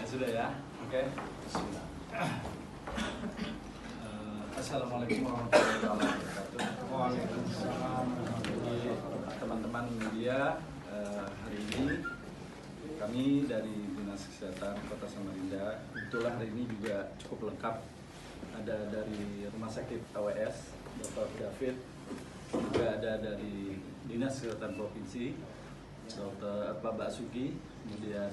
Sudah ya, oke. Bismillah. Assalamualaikum warahmatullahi wabarakatuh. Waalaikumsalam. Teman-teman media, hari ini kami dari Dinas Kesehatan Kota Samarinda, kebetulan hari ini juga cukup lengkap. Ada dari Rumah Sakit AWS, Dr. David, juga ada dari Dinas Kesehatan Provinsi, Dr. Pak Suki, kemudian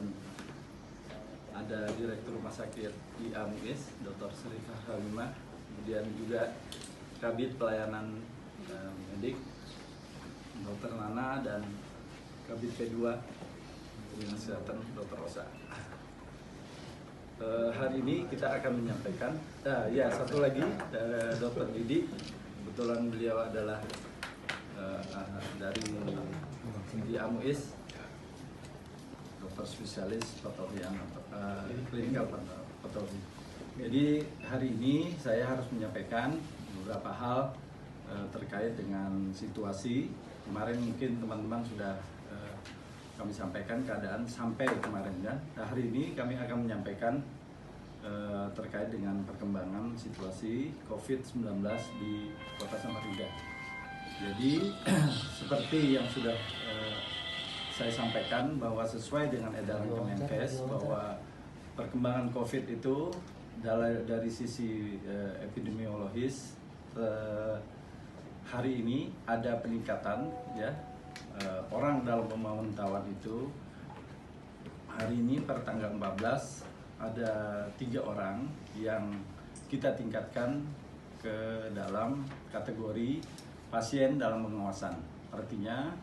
ada Direktur Rumah Sakit IAMUIS, Dr. Serifah Halimah, kemudian juga Kabid Pelayanan Medik, Dr. Nana, dan Kabid P2 Dinas Kesehatan Dr. Rosa. Hari ini kita akan menyampaikan, satu lagi, Dr. Didi, kebetulan beliau adalah dari IAMUIS, dokter spesialis patologi klinikal patologi. Jadi hari ini saya harus menyampaikan beberapa hal terkait dengan situasi. Kemarin mungkin teman-teman sudah kami sampaikan keadaan sampai kemarin ya. Nah, hari ini kami akan menyampaikan terkait dengan perkembangan situasi COVID-19 di Kota Samarinda. Jadi seperti yang sudah saya sampaikan bahwa sesuai dengan edaran Kemenkes bahwa perkembangan COVID itu dari sisi epidemiologis hari ini ada peningkatan ya. Orang dalam pemantauan itu hari ini per tanggal 14 ada 3 orang yang kita tingkatkan ke dalam kategori pasien dalam pengawasan. Artinya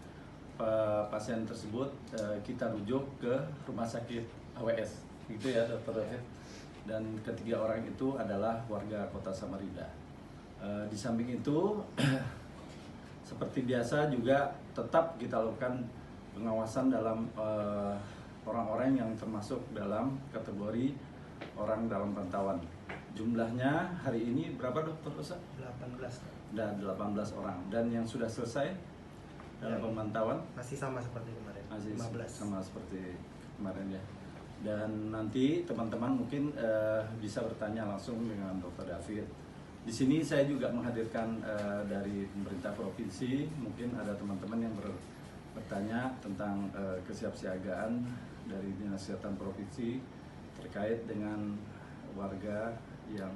pasien tersebut kita rujuk ke Rumah Sakit AWS, gitu ya Dr. David. Dan ketiga orang itu adalah warga Kota Samarinda. Di samping itu seperti biasa juga tetap kita lakukan pengawasan dalam orang-orang yang termasuk dalam kategori orang dalam pantauan. Jumlahnya hari ini berapa Dr. Rosa? 18. Dan 18 orang. Dan yang sudah selesai dalam pemantauan? Masih sama seperti kemarin. Masih 15. sama seperti kemarin ya. Dan nanti teman-teman mungkin bisa bertanya langsung dengan Dr. David. Di sini saya juga menghadirkan dari pemerintah provinsi, mungkin ada teman-teman yang bertanya tentang kesiapsiagaan dari Dinas Kesehatan Provinsi terkait dengan warga yang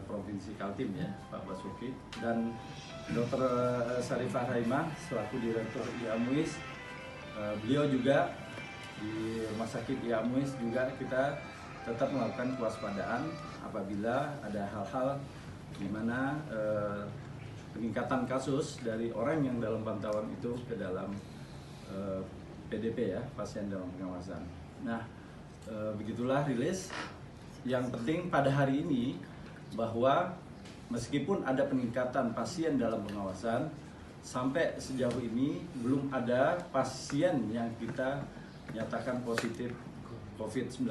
Provinsi Kaltim ya, Pak Basuki, dan Dr. Sarifah Haimah selaku Direktur IAMUIS. Beliau juga di Rumah Sakit IAMUIS juga kita tetap melakukan kewaspadaan apabila ada hal-hal di mana peningkatan kasus dari orang yang dalam pantauan itu ke dalam PDP ya, pasien dalam pengawasan. Nah, begitulah rilis. Yang penting pada hari ini bahwa meskipun ada peningkatan pasien dalam pengawasan, sampai sejauh ini belum ada pasien yang kita nyatakan positif COVID-19.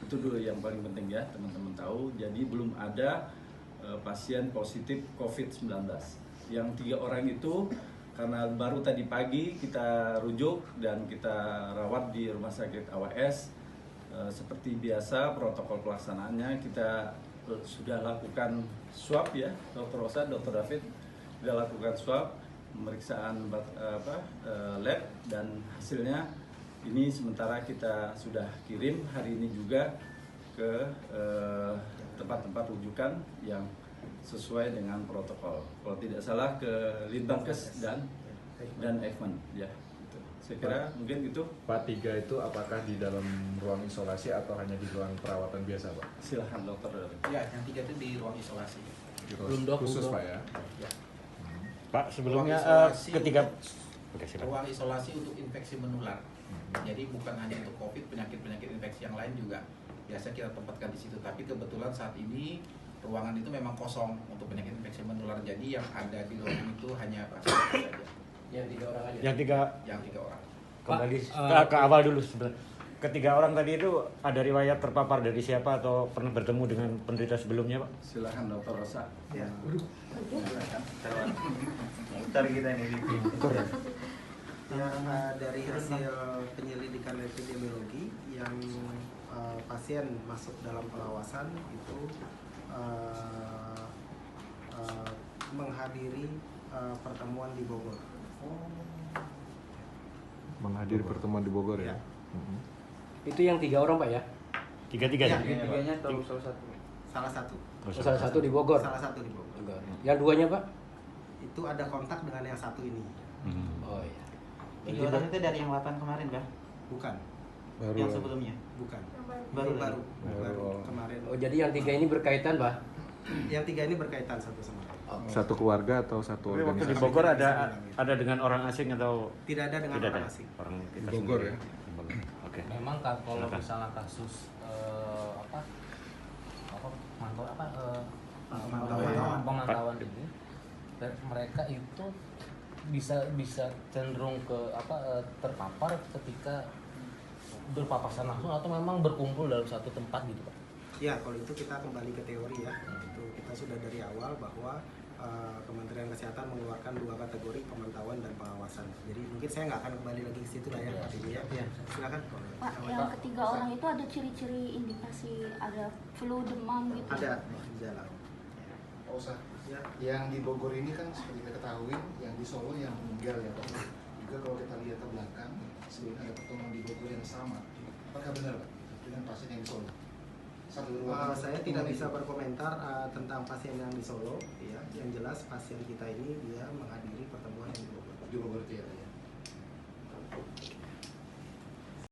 Itu dulu yang paling penting ya teman-teman tahu. Jadi belum ada pasien positif COVID-19. Yang 3 orang itu karena baru tadi pagi kita rujuk dan kita rawat di Rumah Sakit AWS. Seperti biasa protokol pelaksanaannya kita sudah lakukan swab ya, Dr. Rosa, Dr. David sudah lakukan swab, pemeriksaan lab, dan hasilnya ini sementara kita sudah kirim hari ini juga ke tempat-tempat rujukan yang sesuai dengan protokol. Kalau tidak salah ke Litbangkes dan Ekman ya. Saya kira mungkin gitu. Pak, 3 itu apakah di dalam ruang isolasi atau hanya di ruang perawatan biasa, Pak? Silahkan dokter. Ya, yang 3 itu di ruang isolasi. Belum khusus Pak ya? Ya. Pak, sebelumnya ketiga ruang isolasi untuk infeksi menular. Jadi bukan hanya untuk COVID, penyakit-penyakit infeksi yang lain juga biasa kita tempatkan di situ. Tapi kebetulan saat ini ruangan itu memang kosong untuk penyakit infeksi menular. Jadi yang ada di ruangan itu hanya pasien saja. Yang 3 orang aja. Yang 3 orang. Kembali ke awal dulu sebenarnya. Ketiga orang tadi itu ada riwayat terpapar dari siapa atau pernah bertemu dengan penderita sebelumnya, Pak? Silakan Dr. Rosa. Ya. Silakan. Mutar kita ini di Ya, dari hasil penyelidikan epidemiologi yang pasien masuk dalam pengawasan itu menghadiri pertemuan di Bogor. Menghadiri pertemuan di Bogor ya. Ya. Itu yang 3 orang Pak ya? Tiga-tiga Ya, ya? Tiganya atau salah satu? Salah satu. Oh, Salah satu di Bogor. Salah satu di Bogor. Yang duanya Pak? Itu ada kontak dengan yang satu ini. Oh iya. Ini orang itu dari yang 8 kemarin, Bah? Bukan, Baru Yang sebelumnya? bukan. Baru baru, lagi? baru Oh. kemarin. Oh jadi yang 3 ini berkaitan Pak? Yang 3 ini berkaitan satu sama lain. satu keluarga atau satu Tapi waktu di organisasi? Bogor ada dengan orang asing atau Tidak ada dengan tidak orang ada? asing. Orang kita Di Bogor sendiri. ya? Di Bogor. Oke. Memang kalau Silakan. misalnya kasus pemantauan ini, mereka itu bisa cenderung ke terpapar ketika berpapasan langsung atau memang berkumpul dalam satu tempat gitu Pak? Ya, kalau itu kita kembali ke teori ya. Itu kita sudah dari awal bahwa Kementerian Kesehatan mengeluarkan 2 kategori pemantauan dan pengawasan. Jadi mungkin saya nggak akan kembali lagi ke situ lah ya, Pak Didi ya. Silakan. Pak, yang ketiga orang itu ada ciri-ciri indikasi ada flu, demam gitu? Ada gejala. Pak Usah, Ya. yang di Bogor ini kan seperti kita ketahui, yang di Solo yang meninggal ya Pak. Juga kalau kita lihat ke belakang, sebelumnya ada pertemuan di Bogor yang sama. Apakah benar Pak dengan pasien yang di Solo? Satu ruangan Saya pertemuan tidak di bisa Bogor. berkomentar tentang pasien yang di Solo. Ya, yang jelas pasien kita ini dia menghadiri pertemuan yang di Bogor. Di Bogor itu ya.